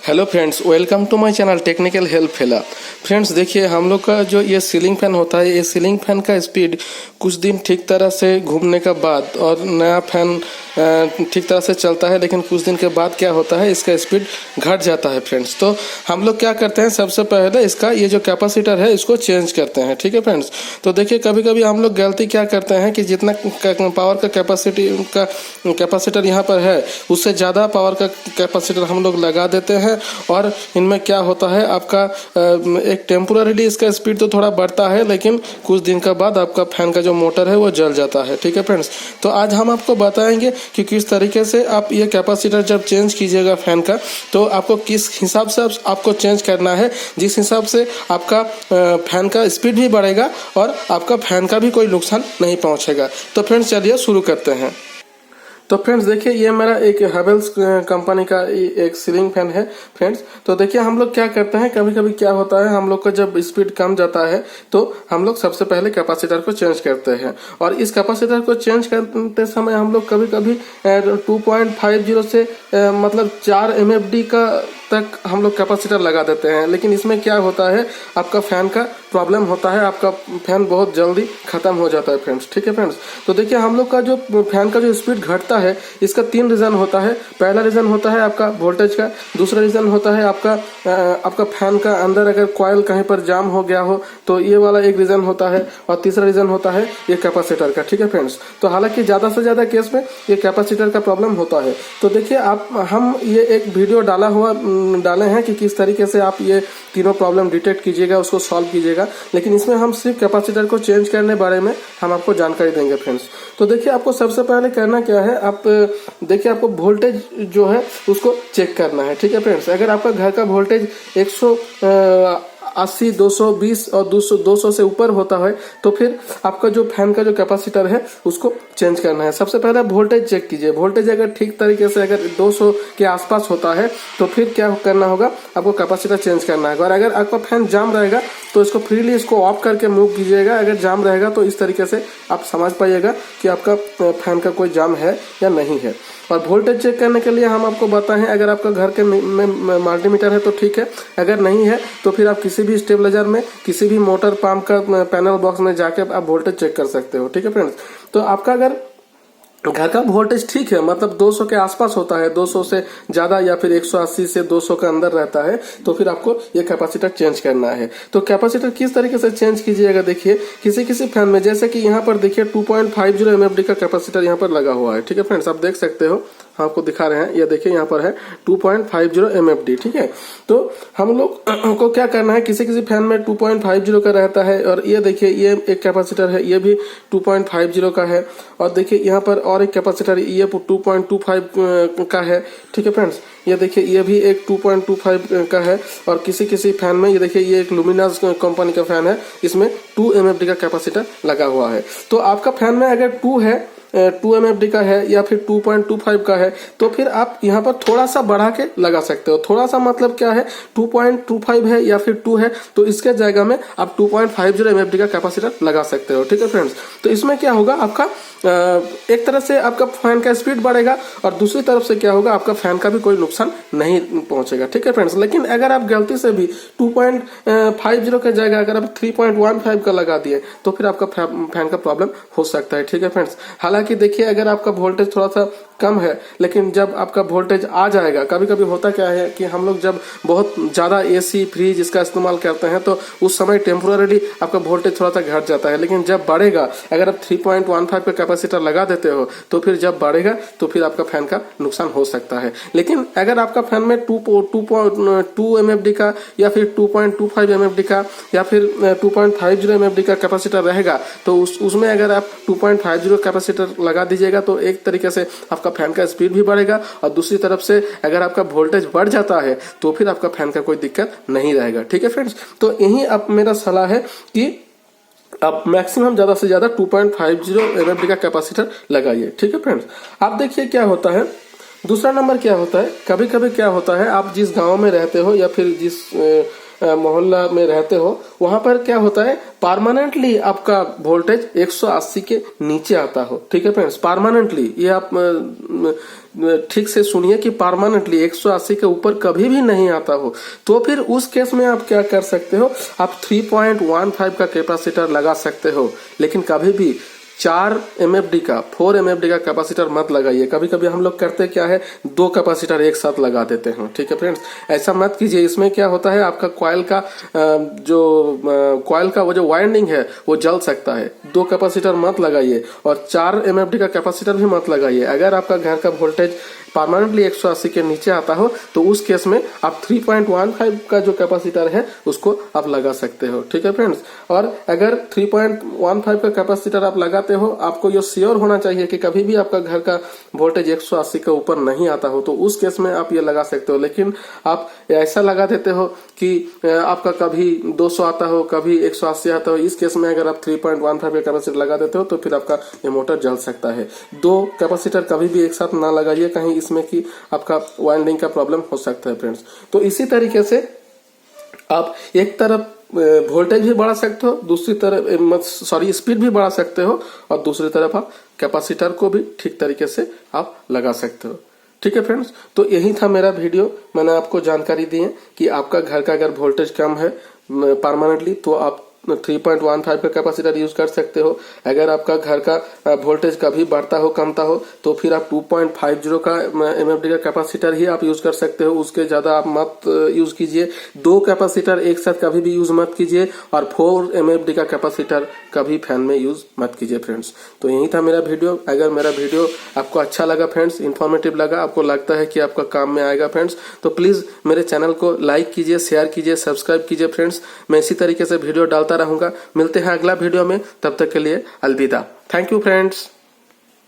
Hello friends, welcome to my channel technical help fella. Friends देखिए, हम लोग का जो ये सीलिंग फैन होता है, ये सीलिंग फैन का स्पीड कुछ दिन ठीक तरह से घूमने के बाद और नया फैन ठीक तरह से चलता है, लेकिन कुछ दिन के बाद क्या होता है, इसका स्पीड घट जाता है फ्रेंड्स। तो हम लोग क्या करते हैं, सबसे पहले इसका ये जो कैपेसिटर है इसको चेंज करते हैं। ठीक है फ्रेंड्स, तो देखिए कभी कभी हम लोग गलती क्या करते हैं कि जितना पावर का कैपेसिटर यहाँ पर है, उससे ज़्यादा पावर का कैपेसिटर हम लोग लगा देते हैं। और इनमें क्या होता है, आपका एक टेम्पोररीली इसका स्पीड तो थोड़ा बढ़ता है, लेकिन कुछ दिन के बाद आपका फैन का जो मोटर है वो जल जाता है। ठीक है फ्रेंड्स, तो आज हम आपको बताएंगे कि किस तरीके से आप ये कैपेसिटर जब चेंज कीजिएगा फैन का, तो आपको किस हिसाब से आपको चेंज करना है, जिस हिसाब से आपका फैन का स्पीड भी बढ़ेगा और आपका फैन का भी कोई नुकसान नहीं पहुंचेगा। तो फ्रेंड्स चलिए शुरू करते हैं। तो फ्रेंड्स देखिए, ये मेरा एक हेवेल्स कंपनी का एक सीलिंग फैन है फ्रेंड्स। तो देखिए हम लोग क्या करते हैं, कभी कभी क्या होता है, हम लोग का जब स्पीड कम जाता है तो हम लोग सबसे पहले कैपेसिटर को चेंज करते हैं। और इस कैपेसिटर को चेंज करते समय हम लोग कभी कभी 2.50 से मतलब 4 MFD का तक हम लोग कैपेसिटर लगा देते हैं। लेकिन इसमें क्या होता है, आपका फैन का प्रॉब्लम होता है, आपका फैन बहुत जल्दी खत्म हो जाता है फ्रेंड्स। ठीक है फ्रेंड्स, तो देखिए हम लोग का जो फैन का जो स्पीड घटता है, इसका 3 रीजन होता है। पहला रीजन होता है आपका वोल्टेज का, दूसरा रीजन होता है आपका फैन का अंदर अगर कॉइल कहीं पर जाम हो गया हो तो ये वाला एक रीजन होता है, और तीसरा रीजन होता है ये कैपेसिटर का। ठीक है फ्रेंड्स, तो हालांकि ज्यादा से ज्यादा केस में ये कैपेसिटर का प्रॉब्लम होता है। तो देखिए हम ये एक वीडियो डाले हैं कि किस तरीके से आप ये तीनों प्रॉब्लम डिटेक्ट कीजिएगा, उसको सॉल्व कीजिएगा। लेकिन इसमें हम सिर्फ कैपेसिटर को चेंज करने बारे में हम आपको जानकारी देंगे फ्रेंड्स। तो देखिए आपको सबसे पहले करना क्या है, आप देखिए आपको वोल्टेज जो है उसको चेक करना है। ठीक है फ्रेंड्स, अगर आपका घर का वोल्टेज 180, 220 और 200 से ऊपर होता है तो फिर आपका जो फैन का जो कैपेसिटर है उसको चेंज करना है। सबसे पहले वोल्टेज चेक कीजिए। वोल्टेज अगर ठीक तरीके से अगर 200 के आसपास होता है तो फिर क्या करना होगा, आपको कैपेसिटर चेंज करना है। और अगर आपका फैन जाम रहेगा तो इसको फ्रीली इसको ऑफ करके मूव कीजिएगा। अगर जाम रहेगा तो इस तरीके से आप समझ पाइएगा कि आपका फैन का कोई जाम है या नहीं है। और वोल्टेज चेक करने के लिए हम आपको बताएं, अगर आपका घर के में मल्टीमीटर है तो ठीक है, अगर नहीं है तो फिर आप किसी भी स्टेबलाइजर में, किसी भी मोटर पंप का पैनल बॉक्स में जाके आप वोल्टेज चेक कर सकते हो। ठीक है फ्रेंड्स, तो आपका अगर घर का वोल्टेज ठीक है, मतलब 200 के आसपास होता है, 200 से ज्यादा या फिर 180 से 200 के अंदर रहता है, तो फिर आपको ये कैपेसिटर चेंज करना है। तो कैपेसिटर किस तरीके से चेंज कीजिएगा, देखिए किसी किसी फैन में, जैसे कि यहाँ पर देखिए 2.50 MFD का कैपेसिटर यहाँ पर लगा हुआ है। ठीक है फ्रेंड्स, आप देख सकते हो, आपको दिखा रहे हैं, ये देखिए यहाँ पर है 2.50 MFD। ठीक है, तो हम लोग को क्या करना है, किसी किसी फैन में 2.50 का रहता है। और ये देखिए ये एक कैपेसिटर है, ये भी 2.50 का है। और देखिए यहाँ पर और एक कैपेसिटर ये 2.25 का है। ठीक है फ्रेंड्स, ये देखिए ये भी एक 2.25 का है। और किसी किसी फैन में ये देखिए ये एक लुमिनस कंपनी का फैन है, इसमें 2 MFD का कैपेसिटर लगा हुआ है। तो आपका फैन में अगर 2 MFD का है या फिर 2.25 का है तो फिर आप यहाँ पर थोड़ा सा बढ़ा के लगा सकते हो। थोड़ा सा मतलब क्या है, 2.25 है या फिर 2 है तो इसके जगह में आप 2.50 MFD का कैपेसिटर लगा सकते हो। ठीक है फ्रेंड्स, तो इसमें क्या होगा, आपका एक तरह से आपका फैन का स्पीड बढ़ेगा और दूसरी तरफ से क्या होगा, आपका फैन का भी कोई नुकसान नहीं पहुंचेगा। ठीक है फ्रेंड्स, लेकिन अगर आप गलती से भी 2.50 के जगह अगर आप 3.15 का लगा दिए तो फिर आपका फैन का प्रॉब्लम हो सकता है। ठीक है फ्रेंड्स, हालांकि देखिए अगर आपका वोल्टेज थोड़ा सा कम है, लेकिन जब आपका वोल्टेज आ जाएगा, कभी कभी होता क्या है कि हम लोग जब बहुत ज्यादा AC फ्रिज इसका इस्तेमाल करते हैं तो उस समय टेम्पोररी आपका वोल्टेज थोड़ा सा घट जाता है। लेकिन जब बढ़ेगा, अगर आप 3.15 पे कैपेसिटर लगा देते हो तो फिर जब बढ़ेगा तो फिर आपका फैन का नुकसान हो सकता है। लेकिन अगर आपका फैन में 2 MFD का या फिर 2.25 MFD का या फिर 2.50 MFD का कैपेसिटर रहेगा तो उसमें अगर आप 2.50 कैपेसिटर लगा दीजिएगा तो एक तरीके से आपका फैन का स्पीड भी बढ़ेगा। और दूसरी तरफ से अगर आपका वोल्टेज बढ़ जाता है तो फिर आपका फैन का कोई दिक्कत नहीं रहेगा। ठीक है फ्रेंड्स, तो यही अब मेरा सलाह है कि आप मैक्सिमम ज्यादा से ज्यादा 2.50 MFD का कैपेसिटर लगाइए। ठीक है फ्रेंड्स, आप देखिए क्या होता है। दूसरा नंबर क्या होता है, कभी कभी क्या होता है, आप जिस गांव में रहते हो या फिर जिस मोहल्ला में रहते हो वहां पर क्या होता है, परमानेंटली आपका वोल्टेज 180 के नीचे आता हो। ठीक है फ्रेंड्स, परमानेंटली, ये आप ठीक से सुनिए कि परमानेंटली 180 के ऊपर कभी भी नहीं आता हो, तो फिर उस केस में आप क्या कर सकते हो, आप 3.15 का कैपेसिटर लगा सकते हो। लेकिन कभी भी 4 MFD का 4 MFD का कैपेसिटर मत लगाइए। कभी कभी हम लोग करते क्या है, 2 कैपेसिटर एक साथ लगा देते हैं। ठीक है फ्रेंड्स, ऐसा मत कीजिए। इसमें क्या होता है, आपका कॉइल का वो जो वाइंडिंग है वो जल सकता है। 2 कैपेसिटर मत लगाइए और 4 MFD का कैपेसिटर भी मत लगाइए। अगर आपका घर का वोल्टेज परमानेंटली 180 के नीचे आता हो तो उस केस में आप 3.15 का जो कैपेसिटर है उसको आप लगा सकते हो। ठीक है फ्रेंड्स, और अगर 3.15 का कैपेसिटर आप लगाते हो, आपको ये श्योर होना चाहिए कि कभी भी आपका घर का वोल्टेज 180 के ऊपर नहीं आता हो, तो उस केस में आप ये लगा सकते हो। लेकिन आप ऐसा लगा देते हो कि आपका कभी 200 आता हो, कभी 180 आता हो, इस केस में अगर आप 3.15 का कैपेसिटर लगा देते हो तो फिर आपका ये मोटर जल सकता है। 2 कैपेसिटर कभी भी एक साथ ना लगाइए, कहीं इसमें कि आपका वाइंडिंग का प्रॉब्लम हो सकता है फ्रेंड्स। तो इसी तरीके से आप एक तरफ वोल्टेज भी बढ़ा सकते हो, दूसरी तरफ स्पीड भी बढ़ा सकते हो, और दूसरी तरफ आप कैपेसिटर को भी ठीक तरीके से आप लगा सकते हो। ठीक है फ्रेंड्स, तो यही था मेरा वीडियो। मैंने आपको जानकारी दी है कि आपका घर का अगर वोल्टेज कम है परमानेंटली तो आप 3.15 का कैपेसिटर यूज कर सकते हो। अगर आपका घर का वोल्टेज कभी बढ़ता हो कमता हो तो फिर आप 2.50 का MFD का कैपेसिटर ही आप यूज कर सकते हो, उसके ज्यादा आप मत यूज कीजिए। 2 कैपेसिटर एक साथ कभी भी यूज मत कीजिए, और 4 MFD का कैपेसिटर कभी फैन में यूज मत कीजिए फ्रेंड्स। तो यही था मेरा वीडियो। अगर मेरा वीडियो आपको अच्छा लगा फ्रेंड्स, इन्फॉर्मेटिव लगा, आपको लगता है कि आपका काम में आएगा फ्रेंड्स, तो प्लीज मेरे चैनल को लाइक कीजिए, शेयर कीजिए, सब्सक्राइब कीजिए फ्रेंड्स। मैं इसी तरीके से वीडियो डालता रहूंगा। मिलते हैं अगला वीडियो में, तब तक के लिए अलविदा। Thank you friends.